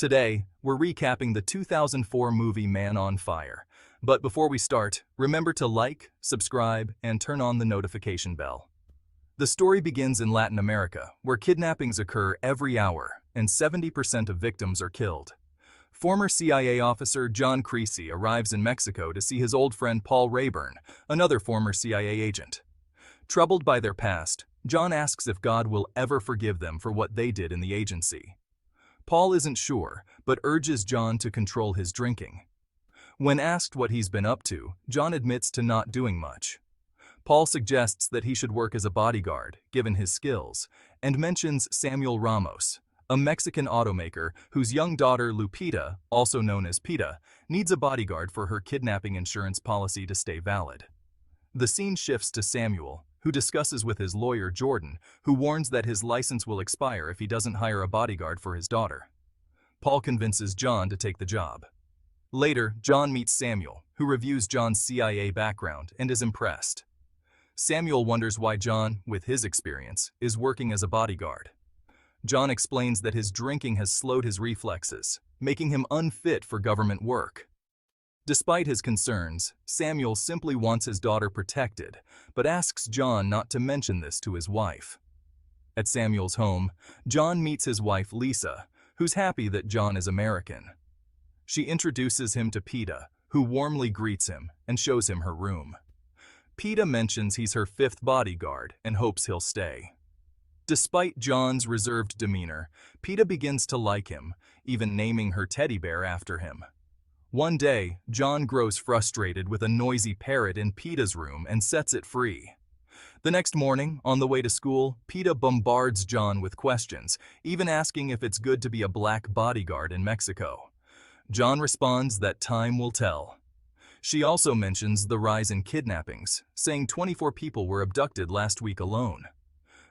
Today, we're recapping the 2004 movie Man on Fire. But before we start, remember to like, subscribe, and turn on the notification bell. The story begins in Latin America, where kidnappings occur every hour, and 70% of victims are killed. Former CIA officer John Creasy arrives in Mexico to see his old friend Paul Rayburn, another former CIA agent. Troubled by their past, John asks if God will ever forgive them for what they did in the agency. Paul isn't sure, but urges John to control his drinking. When asked what he's been up to, John admits to not doing much. Paul suggests that he should work as a bodyguard, given his skills, and mentions Samuel Ramos, a Mexican automaker whose young daughter Lupita, also known as Pita, needs a bodyguard for her kidnapping insurance policy to stay valid. The scene shifts to Samuel, who discusses with his lawyer Jordan, who warns that his license will expire if he doesn't hire a bodyguard for his daughter. Paul convinces John to take the job. Later, John meets Samuel, who reviews John's CIA background and is impressed. Samuel wonders why John, with his experience, is working as a bodyguard. John explains that his drinking has slowed his reflexes, making him unfit for government work. Despite his concerns, Samuel simply wants his daughter protected, but asks John not to mention this to his wife. At Samuel's home, John meets his wife Lisa, who's happy that John is American. She introduces him to Pita, who warmly greets him and shows him her room. Pita mentions he's her fifth bodyguard and hopes he'll stay. Despite John's reserved demeanor, Pita begins to like him, even naming her teddy bear after him. One day, John grows frustrated with a noisy parrot in Pita's room and sets it free. The next morning, on the way to school, Pita bombards John with questions, even asking if it's good to be a black bodyguard in Mexico. John responds that time will tell. She also mentions the rise in kidnappings, saying 24 people were abducted last week alone.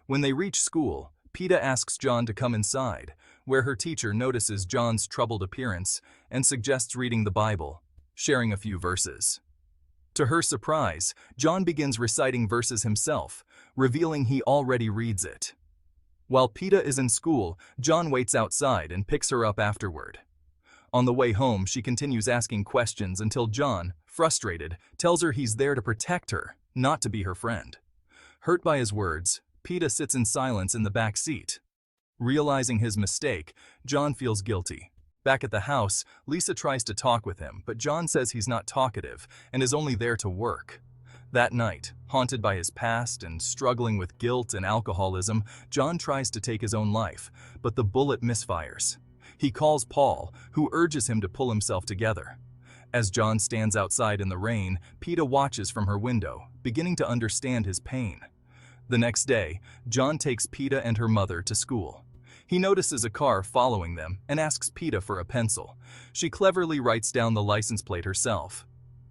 When they reach school, Pita asks John to come inside, where her teacher notices John's troubled appearance and suggests reading the Bible, sharing a few verses. To her surprise, John begins reciting verses himself, revealing he already reads it. While Pita is in school, John waits outside and picks her up afterward. On the way home, she continues asking questions until John, frustrated, tells her he's there to protect her, not to be her friend. Hurt by his words, Pita sits in silence in the back seat. Realizing his mistake, John feels guilty. Back at the house, Lisa tries to talk with him, but John says he's not talkative and is only there to work. That night, haunted by his past and struggling with guilt and alcoholism, John tries to take his own life, but the bullet misfires. He calls Paul, who urges him to pull himself together. As John stands outside in the rain, Pita watches from her window, beginning to understand his pain. The next day, John takes Pita and her mother to school. He notices a car following them and asks Pita for a pencil. She cleverly writes down the license plate herself.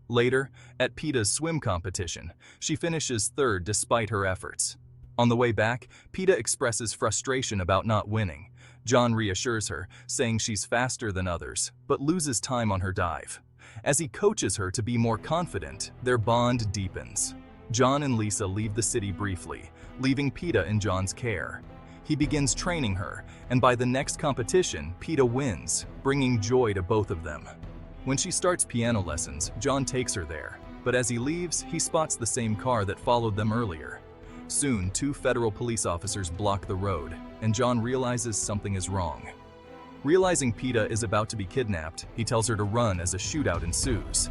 Later, at Pita's swim competition, she finishes third despite her efforts. On the way back, Pita expresses frustration about not winning. John reassures her, saying she's faster than others, but loses time on her dive. As he coaches her to be more confident, their bond deepens. John and Lisa leave the city briefly, leaving Pita in John's care. He begins training her, and by the next competition, Pita wins, bringing joy to both of them. When she starts piano lessons, John takes her there, but as he leaves, he spots the same car that followed them earlier. Soon, two federal police officers block the road, and John realizes something is wrong. Realizing Pita is about to be kidnapped, he tells her to run as a shootout ensues.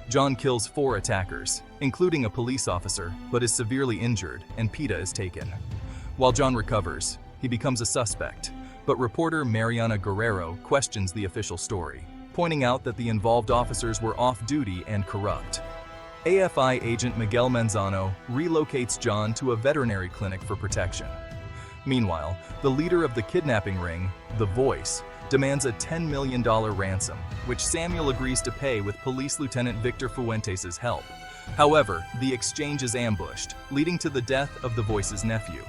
John kills 4 attackers, including a police officer, but is severely injured, and Pita is taken. While John recovers, he becomes a suspect, but reporter Mariana Guerrero questions the official story, pointing out that the involved officers were off-duty and corrupt. AFI agent Miguel Manzano relocates John to a veterinary clinic for protection. Meanwhile, the leader of the kidnapping ring, The Voice, demands a $10 million ransom, which Samuel agrees to pay with Police Lieutenant Victor Fuentes' help. However, the exchange is ambushed, leading to the death of The Voice's nephew.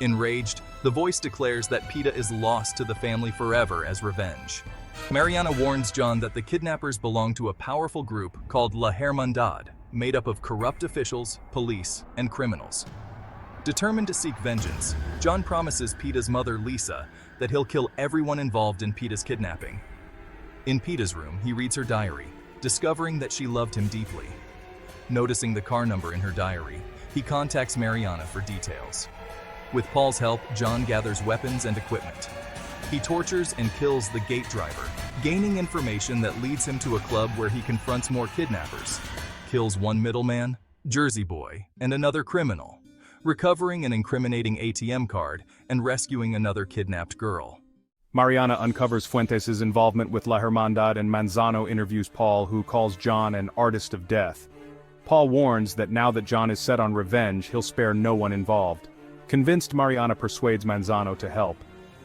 Enraged, The Voice declares that Pita is lost to the family forever as revenge. Mariana warns John that the kidnappers belong to a powerful group called La Hermandad, made up of corrupt officials, police, and criminals. Determined to seek vengeance, John promises Pita's mother, Lisa, that he'll kill everyone involved in Pita's kidnapping, In Peta's room, he reads her diary, discovering that she loved him deeply. Noticing the car number in her diary, he contacts Mariana for details. With Paul's help, John gathers weapons and equipment. He tortures and kills the gate driver, gaining information that leads him to a club where he confronts more kidnappers, kills one middleman, Jersey boy, and another criminal, recovering an incriminating ATM card and rescuing another kidnapped girl. Mariana uncovers Fuentes' involvement with La Hermandad, and Manzano interviews Paul, who calls John an artist of death. Paul warns that now that John is set on revenge, he'll spare no one involved. Convinced, Mariana persuades Manzano to help.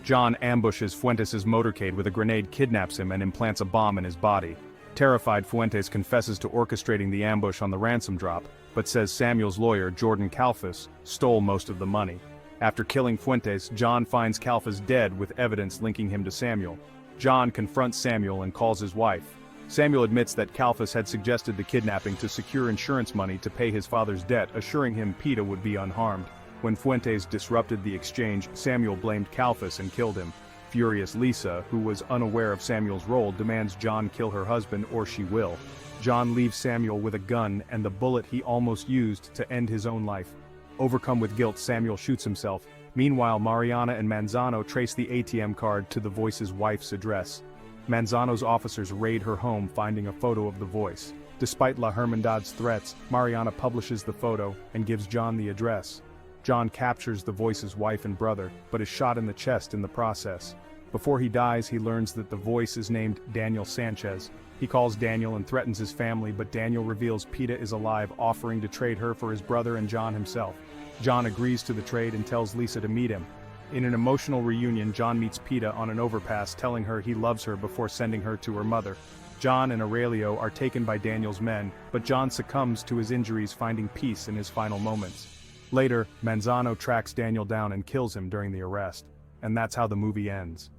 John ambushes Fuentes' motorcade with a grenade, kidnaps him, and implants a bomb in his body. Terrified, Fuentes confesses to orchestrating the ambush on the ransom drop, but says Samuel's lawyer, Jordan Kalfas, stole most of the money. After killing Fuentes, John finds Kalfas dead with evidence linking him to Samuel. John confronts Samuel and calls his wife. Samuel admits that Kalfas had suggested the kidnapping to secure insurance money to pay his father's debt, assuring him Peta would be unharmed. When Fuentes disrupted the exchange, Samuel blamed Kalfas and killed him. Furious Lisa, who was unaware of Samuel's role, demands John kill her husband or she will. John leaves Samuel with a gun and the bullet he almost used to end his own life. Overcome with guilt, Samuel shoots himself. Meanwhile, Mariana and Manzano trace the ATM card to the Voice's wife's address. Manzano's officers raid her home, finding a photo of the Voice. Despite La Hermandad's threats, Mariana publishes the photo and gives John the address. John captures the Voice's wife and brother, but is shot in the chest in the process. Before he dies, he learns that the Voice is named Daniel Sanchez. He calls Daniel and threatens his family, but Daniel reveals Peta is alive, offering to trade her for his brother and John himself. John agrees to the trade and tells Lisa to meet him. In an emotional reunion, John meets Peta on an overpass, telling her he loves her before sending her to her mother. John and Aurelio are taken by Daniel's men, but John succumbs to his injuries, finding peace in his final moments. Later, Manzano tracks Daniel down and kills him during the arrest. And that's how the movie ends.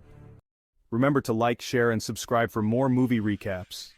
Remember to like, share, and subscribe for more movie recaps.